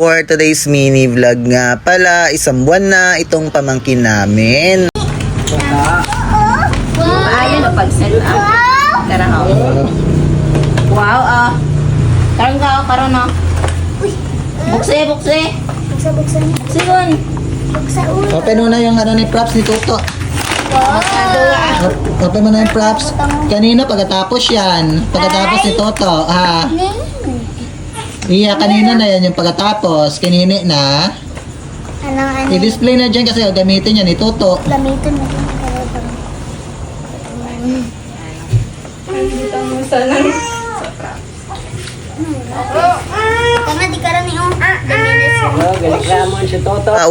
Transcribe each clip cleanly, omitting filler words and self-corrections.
For today's mini vlog nga pala, isang buwan na itong pamangkin namin. Ayun o pag-set up. Tara ho. Wow, Karon ka, karon o. Bukse. Buksan. Sigon. Open mo na yung ano ni props ni Toto. Open mo na yung props. Kanina pagkatapos yan. Pagkatapos ni Toto. Iya, kanina na yan yung pagkatapos. Kanina na. Ano? I-display na dyan kasi gamitin yan ni Toto. Gamitin mo. Tama, di ka rin yung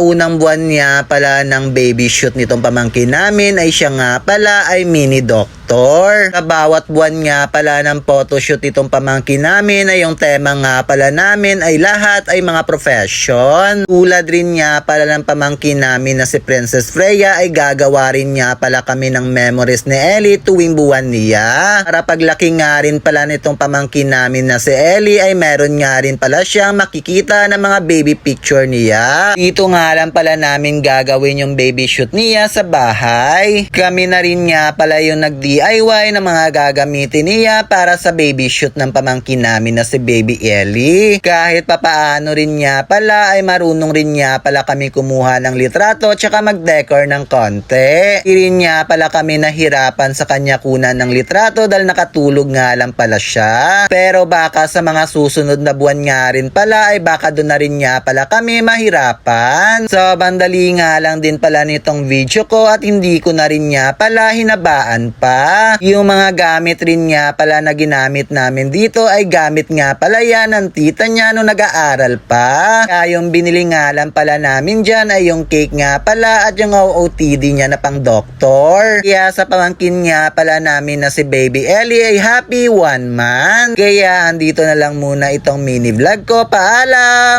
Unang buwan niya pala ng baby shoot nitong pamangkin namin ay siya nga pala ay mini doctor. Sa bawat buwan nga pala ng photoshoot nitong pamangkin namin ay yung tema nga pala namin ay lahat ay mga profession. Tulad rin nga pala ng pamangkin namin na si Princess Freya ay gagawa rin nga pala kami ng memories ni Ellie tuwing buwan niya. Para paglaki nga rin pala nitong pamangkin namin na si Ellie ay meron nga rin pala siyang makikita ng mga baby picture niya. Dito nga lang pala namin gagawin yung baby shoot niya sa bahay. Kami na rin nga pala yung nag-DIY ng mga gagamitin niya para sa baby shoot ng pamangkin namin na si Baby Ellie. Kahit papaano rin nga pala ay marunong rin nga pala kami kumuha ng litrato tsaka mag-decor ng konti. Di rin nga pala kami nahirapan sa kanya kunan ng litrato dahil nakatulog nga lang pala siya. Pero baka sa mga susunod na buwan nga rin pala ay baka doon na rin nga pala kami mahirapan. So bandali nga lang din pala nitong video ko at hindi ko na rin nga pala hinabaan pa. Yung mga gamit rin nga pala na ginamit namin dito ay gamit nga pala yan ng tita niya nung nag-aaral pa. Kaya yung binili nga lang pala namin dyan ay yung cake nga pala at yung OOTD niya na pang doktor. Kaya sa pamangkin nga pala namin na si Baby Ellie ay happy 1 month. Kaya andito na lang muna itong mini vlog ko. Paalam!